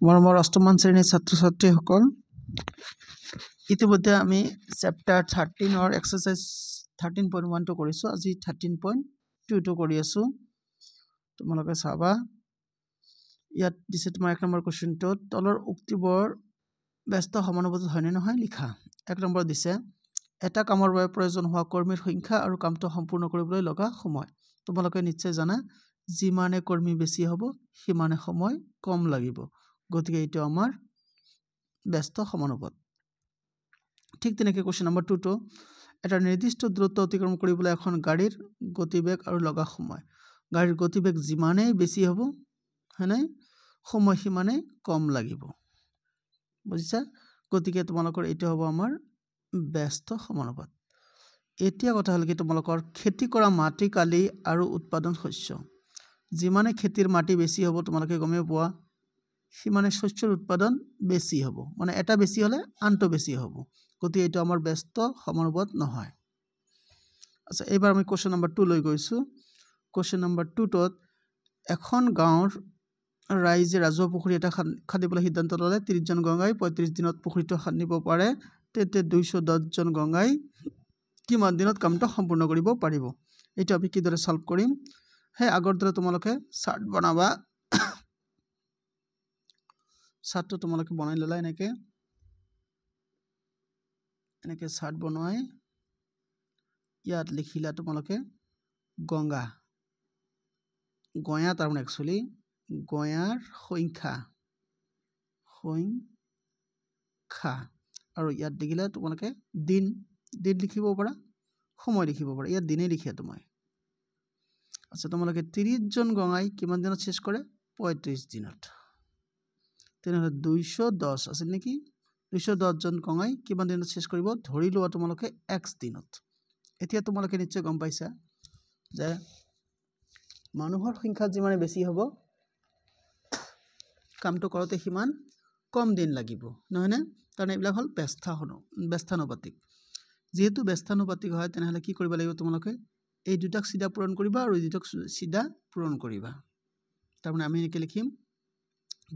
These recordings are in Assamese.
মৰমৰ অষ্টমমান শ্ৰেণীৰ ছাত্ৰ ছাত্ৰীসকল ইতিমধ্যে আমি চেপ্টাৰ 13 এক্সাৰসাইজ 13.1 কৰিছো আজি 13.2 কৰি আছো তোমালোকে চাবা ইয়াত দিছে তোমাৰ এক নম্বৰ কোৱেশ্চনটো তলৰ উক্তিবোৰ ব্যস্ত সমানুপাতিক হয়নে নহয় লিখা এক নম্বৰ দিছে এটা কামৰ বাবে প্ৰয়োজন হোৱা কৰ্মীৰ সংখ্যা আৰু কামটো সম্পূৰ্ণ কৰিবলৈ লগা সময় তোমালোকে নিশ্চয় জানা যিমানে কৰ্মী বেছি হ'ব সিমানে সময় কম লাগিব গতিকে এইটো আমাৰ ব্যস্ত সমানুপাত ঠিক তেনেকৈ কোৱেশ্চন নম্বৰ 2 টো এটা নিৰ্দিষ্ট দূৰত্ব অতিক্ৰম কৰিবলৈ এখন গাড়ীৰ গতিবেগ আৰু লগা সময় গাড়ীৰ গতিবেগ যিমানেই বেছি হ'ব হয়নে সময় সিমানে কম লাগিব বুজিছা গতিকে তোমালোকৰ এইটো হ'ব আমাৰ ব্যস্ত সমানুপাত এতিয়া কথা হ'ল কি তোমালোকৰ খেতি কৰা মাটি কালি আৰু উৎপাদন শস্য যিমানে খেতিৰ মাটি বেছি হ'ব তোমালোকে গমে পোৱা সিমানে শস্যৰ উৎপাদন বেছি হ'ব মানে এটা বেছি হলে আনটো বেছি হ'ব গতি এইটো আমাৰ ব্যস্ত সমানুপাত নহয় আচ্ছা এবাৰ আমি কোৱেশ্চন নম্বৰ 2 লৈ গৈছো কোৱেশ্চন নম্বৰ 2 ত এখন গাঁৱৰ ৰাইজে ৰাজহুৱা পুখুৰী এটা খান্দিবলৈ সিদ্ধান্ত ল'লে 30 জন গংগাই 35 দিনত পুখুৰীটো খান্দিব পাৰে তেতে 210 জন গংগাই কিমান দিনত কামটো সম্পূৰ্ণ কৰিব পাৰিব এইটো আমি কিদৰে সলভ কৰিম হে আগৰ দৰে তোমালোকে চাৰ্ট বনাবা চাৰ্টটো তোমালোকে বনাই ললা এনেকে চাৰ্ট বনাই ইয়াত লিখিলা তোমালোকে গংগা গয়া তাৰ মানে একচুয়ালি গয়াৰ সংখ্যা আৰু ইয়াত দেখিলা তোমালোকে দিন লিখিব পাৰা সময় লিখিব পাৰা ইয়াত দিনে লিখিয়া তুমি আচ্ছা তোমালোকে 30 জন গঙ্গাই কিমান দিনত শেষ কৰে 35 দিনত তেনেহলে 210 আছে নেকি 210 জন গঙ্গাই কিমান দিনত শেষ কৰিব ধৰি লোৱা তোমালোকে x দিনত এতিয়া তোমালোকে নিশ্চয় গম পাইছা যে মানুহৰ সংখ্যা যিমানে বেছি হ'ব কামটো কৰোতে সিমান কম দিন লাগিব নহয় না কাৰণ এইবিলাক হল ব্যস্তানুপাতিক যেহেতু ব্যস্তানুপাতিক হয় তেনেহলে কি কৰিব লাগিব তোমালোকে এই দুটাক সিধা পূৰণ কৰিবা আৰু এই দুটাক সিধা পূৰণ কৰিবা তাৰ মানে আমি এনেকৈ লিখিম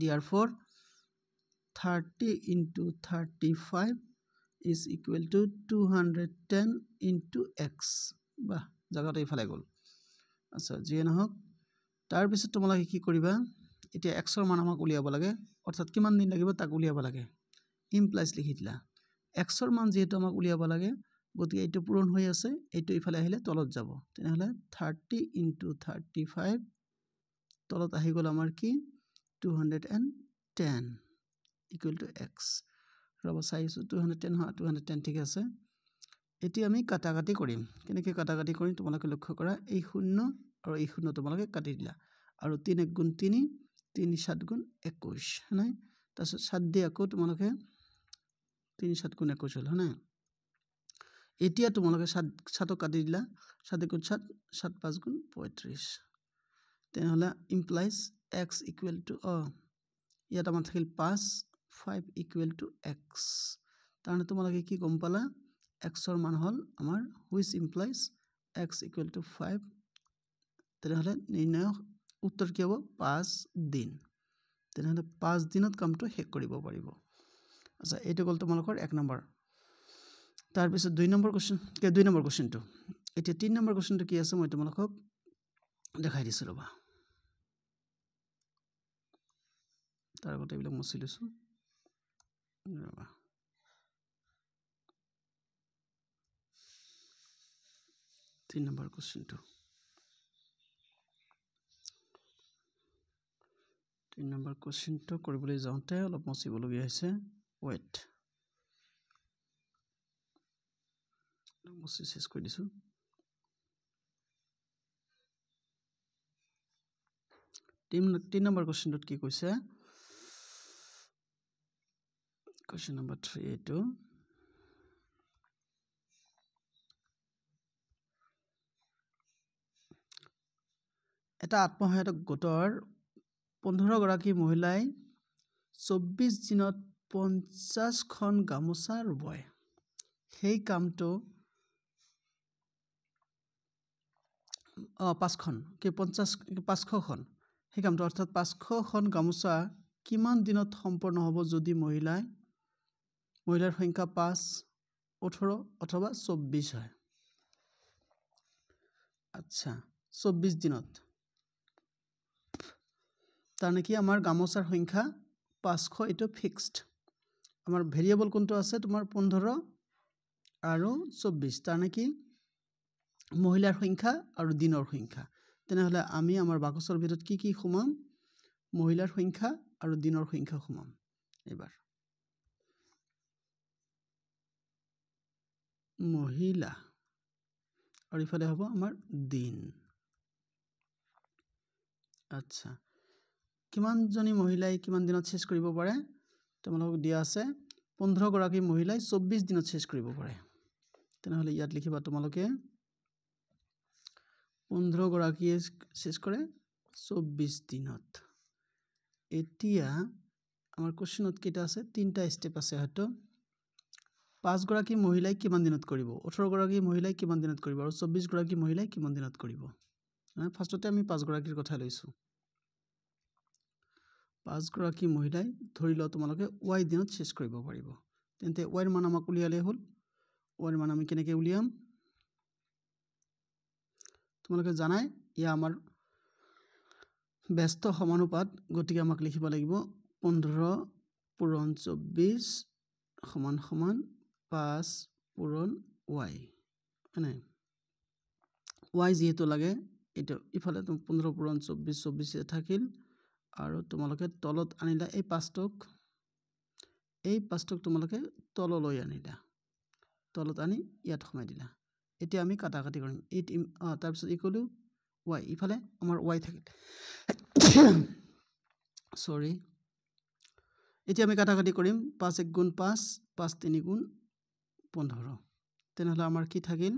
therefore 30 into 35 is equal to 210 into x বা জায়গাটা ইফালে গল আচ্ছা যিয়ে নহওক তাৰ পিছত তোমালোকে কি কৰিবা এতিয়া x ৰ মান আমাক উলিয়াব লাগে অৰ্থাৎ কিমান দিন লাগিব তাক উলিয়াব লাগে ইমপ্লাইজ লিখি দিলা x ৰ মান যেহেতু আমাক উলিয়াব লাগে গতিকে এইটো পূৰণ হৈ আছে এইটো ইফালে আহিলে তলত যাব তেনেহলে 30 into 35 তলত আহি গল আমাৰ কি 210 equal to x ৰব চাইছো 210 হয় 210 ঠিক আছে এতিয়া আমি কাটাকাটি কৰিম কেনেকৈ কাটাকাটি কৰিম তোমালোকে লক্ষ্য কৰা এই শূন্য আৰু এই শূন্য তোমালোকে কাটি দিলা আৰু 3 1 গুণ 3 3 7 গুণ 21 নাই তাছত 7 দি আকৌ তোমালোকে 3 7 গুণ 21 হল না এতিয়া তোমালোকে 7 কাটি দিলা 7 গুণ 7 7 5 গুণ 35 তেনেহলে ইমপ্লাইজ x equal to ইয়াত আমাৰ থাকিল 5 5 equal to x তাৰমানে তোমালোকে কি গম পালা x ৰ মান হল আমাৰ which implies x equal to 5 তেনেহলে নিৰ্ণয় উত্তৰ কি হ'ব 5 দিন তেনেহলে 5 দিনত কামটো শেষ কৰিব পাৰিব আচ্ছা এইটো গল তোমালোকৰ 1 নম্বৰ তাৰ পিছত 2 নম্বৰ কোৱেশ্চনটো এতিয়া 3 নম্বৰ কোৱেশ্চনটো কি আছে মই তোমালোকক দেখাই দিছো ৰবা তাৰ আগতে এইবিলাক মুছি লৈছো ৰবা 3 নম্বৰ কোৱেশ্চনটো 3 নম্বৰ কোৱেশ্চনটো কৰিবলৈ যাওঁতে অলপ মুছিবলগীয়া হৈছে ওয়েট মুছি শেষ কৰি দিছো 3 নম্বৰ কোৱেশ্চনটোত কি কৈছে কোৱেশ্চন নম্বৰ 3 এইটো এটা আত্মসহায়ক গোটৰ 15 গৰাকী মহিলাই 24 দিনত 50 খন গামোচা ৰুবয় সেই কামটো 500 খন সেই কামটো অৰ্থাৎ 500 খন গামোচা কিমান দিনত সম্পূৰ্ণ হ'ব যদি মহিলাৰ সংখ্যা 5, 18 অথবা 24 হয়। আচ্ছা 24 দিনত তাৰ নেকি আমাৰ গামোচাৰ সংখ্যা 500 এটো ফিক্সড। আমাৰ ভেৰিয়েবল কোনটো আছে তোমাৰ 15 আৰু 24 তাৰ নেকি মহিলাৰ সংখ্যা আৰু দিনৰ সংখ্যা। তেনেহলে আমি আমাৰ বাকচৰ ভিতৰত কি সোমাম মহিলাৰ সংখ্যা আৰু দিনৰ সংখ্যা সোমাম। এবাৰ মহিলা আৰু ইফালে হ'ব আমাৰ দিন। আচ্ছা কিমান জনী মহিলাই কিমান দিনত শেষ কৰিব পাৰে তোমালোকক দিয়া আছে 15 গৰাকী মহিলাই 24 দিনত শেষ কৰিব পাৰে। তেনেহলে ইয়াত লিখিবা তোমালোকে 15 গৰাকীয়ে শেষ কৰে 24 দিনত। এতিয়া আমাৰ কোশ্চেনত কেইটা আছে তিনটা স্টেপ আছে হয়তো 5 গৰাকী মহিলাই কিমান দিনত কৰিব 18 গৰাকী মহিলাই কিমান দিনত কৰিব আৰু 24 গৰাকী মহিলাই কিমান দিনত কৰিব। ফাৰ্ষ্টতে আমি 5 গৰাকীৰ কথা লৈছো 5 গৰাকী মহিলাই ধৰি লও তোমালোকে y দিনত শেষ কৰিব পাৰিব। তেন্তে y ৰ মান আমাক উলিয়ালে হ'ল। y ৰ মান আমি কেনেকৈ উলিয়াম তোমালোকে জানাই ইয়া আমাৰ ব্যস্ত সমানুপাত গতিকে আমাক লিখিব লাগিব 15 পূৰণ 24 সমান সমান 5 পূৰণ y মানে y যেহেতু লাগে এটা ইফালে 15 পূৰণ 24 24 থাকিল আৰু তোমালোকে তলত আনিলা এই 5টোক তোমালোকে তললৈ আনিলা তলত আনি ইয়াত সমাই দিলা। এতিয়া আমি কাটাকাটি কৰিম তাৰ পিছত ইকুৱেল টু y ইফালে আমাৰ y থাকিল সৰি এতিয়া আমি কাটাকাটি কৰিম 5 1 গুণ 5 5 3 গুণ 15 তেনেহলে আমাৰ কি থাকিল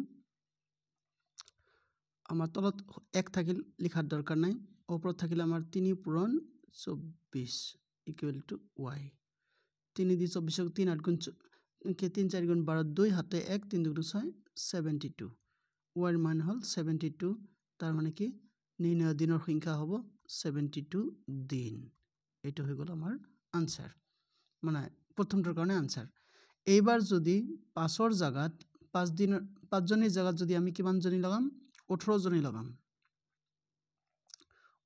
আমাৰ তলত 1 থাকিল লিখাৰ দৰকাৰ নাই ওপৰত থাকিল আমাৰ 3 পূৰণ 24 ইকুৱেল টু y 3 দি 24 3 8 গুণ 3 4 গুণ 12 2 হাতে 1 3 2 6 72 y ৰ মান হল 72 তাৰ মানে কি নিৰ্ণয় দিনৰ সংখ্যা হ'ব 72 দিন। এইটো হৈ গল আমাৰ আনসাৰ মানে প্ৰথমটোৰ কাৰণে আনসাৰ। এইবাৰ যদি 5ৰ জাগাত 5 জনীৰ জাগাত যদি আমি কিমান জনী লগাম 18 জনী লগাম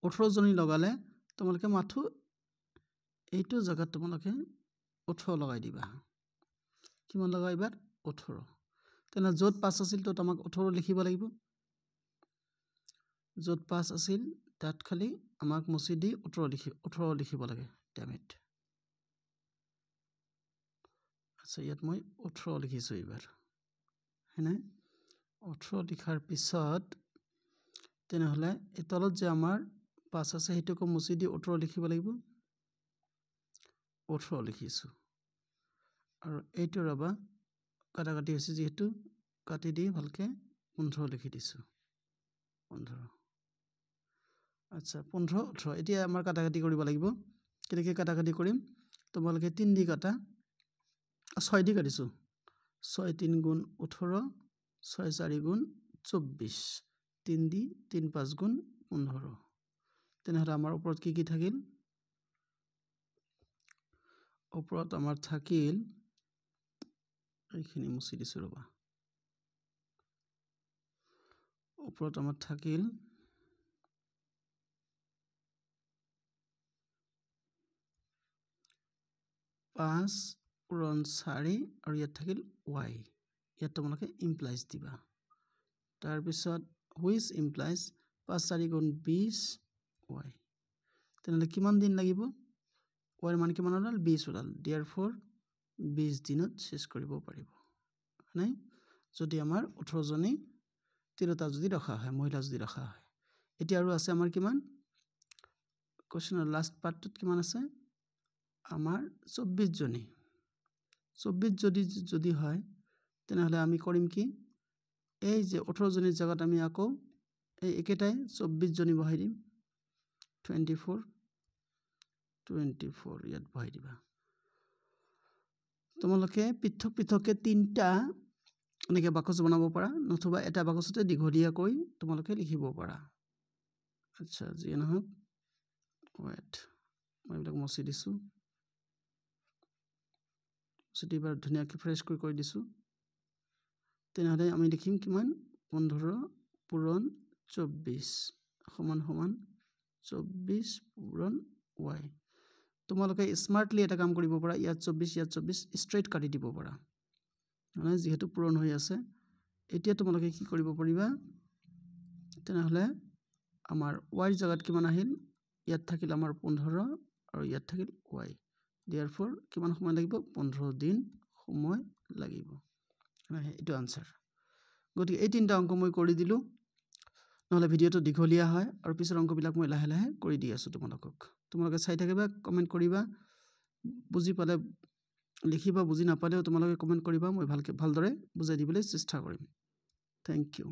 18 জনী লগালে তোমালোকে মাথো এইটো জাগাত তোমালোকে 18 লগাই দিবা। কিমান লগাইবা 18 তেনে যত 5 আছিল তত আমাক 18 লিখিব লাগিব যত 5 আছিল তাত খালি আমাক মুছি দি 18 লিখিব লাগে ডেমিট। আচ্ছা ইয়াত মই 18 লিখিছো এবাৰ হেনে 18 লিখাৰ পিছত তেনেহলে এই তলত যে আমাৰ 5 আছে হেতুক মুছি দি 18 লিখিব লাগিব 18 লিখিছো আৰু এইটো ৰবা কাটাকাটি হৈছে যেহেতু কাটি দি ভালকে 15 লিখি দিছো 15। আচ্ছা 15 18 এতিয়া আমাৰ কাটাকাটি কৰিব লাগিব কেনেকৈ কাটাকাটি কৰিম তোমালোকে 3 দি কাটা 6 দি কাটিছো 6 3 গুণ 18 6 4 গুণ 24 3 দি 3 5 গুণ 15 তেনেহলে আমাৰ ওপৰত কি থাকিল ওপৰত আমাৰ থাকিল এইখিনি মুছি দিছো ৰবা ওপৰত আমাৰ থাকিল 5 পূৰণ 4 আৰু ইয়াত থাকিল y ইয়াত তোমালোকে ইমপ্লাইজ দিবা তাৰ পিছত হুইচ ইমপ্লাইজ 5 4 গুণ 20 y তেনেহলে কিমান দিন লাগিব y ৰ মান কিমান ওলাল 20 ওলাল therefore 20 দিনত শেষ কৰিব পাৰিব নাই যদি আমাৰ 18 জনী তিৰোতা যদি ৰখা হয় মহিলা যদি ৰখা হয়। এতিয়া আৰু আছে আমাৰ কিমান কোশ্চেনৰ লাষ্ট পাৰ্টত কিমান আছে আমাৰ 24 জনী 24 যদি হয় তেনেহলে আমি কৰিম কি এই যে 18 জনীৰ জায়গাত আমি আকৌ এই একেটাই 24 জনী বহাই দিম 24 ইয়াত বহাই দিবা তোমালোকে পৃথক পৃথককে তিনটা এনেকে বাকচ বনাব পাৰা নতুবা এটা বাকচতে দীঘলীয়াকৈ তোমালোকে লিখিব পাৰা। আচ্ছা যি নহওক ওয়েট মই এইবিলাক মচি দিছোঁ এবাৰ ধুনীয়াকৈ ফ্ৰেছ কৰি দিছোঁ তেনেহ'লে আমি লিখিম কিমান 15 পূৰণ 24 সমান সমান 24 পূৰণ y তোমালোকে স্মাৰ্টলি এটা কাম কৰিব পাৰা ইয়াত 24 ষ্ট্ৰেইট কাটি দিব পাৰা মানে যেহেতু পূৰণ হৈ আছে এতিয়া তোমালোকে কি কৰিব পাৰিবা তেনেহ'লে আমাৰ y জাগাত কিমান আহিল ইয়াত থাকিল আমাৰ 15 আৰু ইয়াত থাকিল y therefore কিমান সময় লাগিব 15 দিন সময় লাগিব এটো আনসাৰ গতিকে এই তিনটা অংক মই কৰি দিলো নহলে ভিডিওটো দীঘলীয়া হয় আৰু পিছৰ অংকবিলাক মই লাহে লাহে কৰি দি আছো তোমালোকে চাই থাকিবা কমেন্ট কৰিবা বুজি পালে লিখিবা বুজি নাপালেও তোমালোকে কমেন্ট কৰিবা মই ভালদৰে বুজাই দিবলৈ চেষ্টা কৰিম থ্যাংক ইউ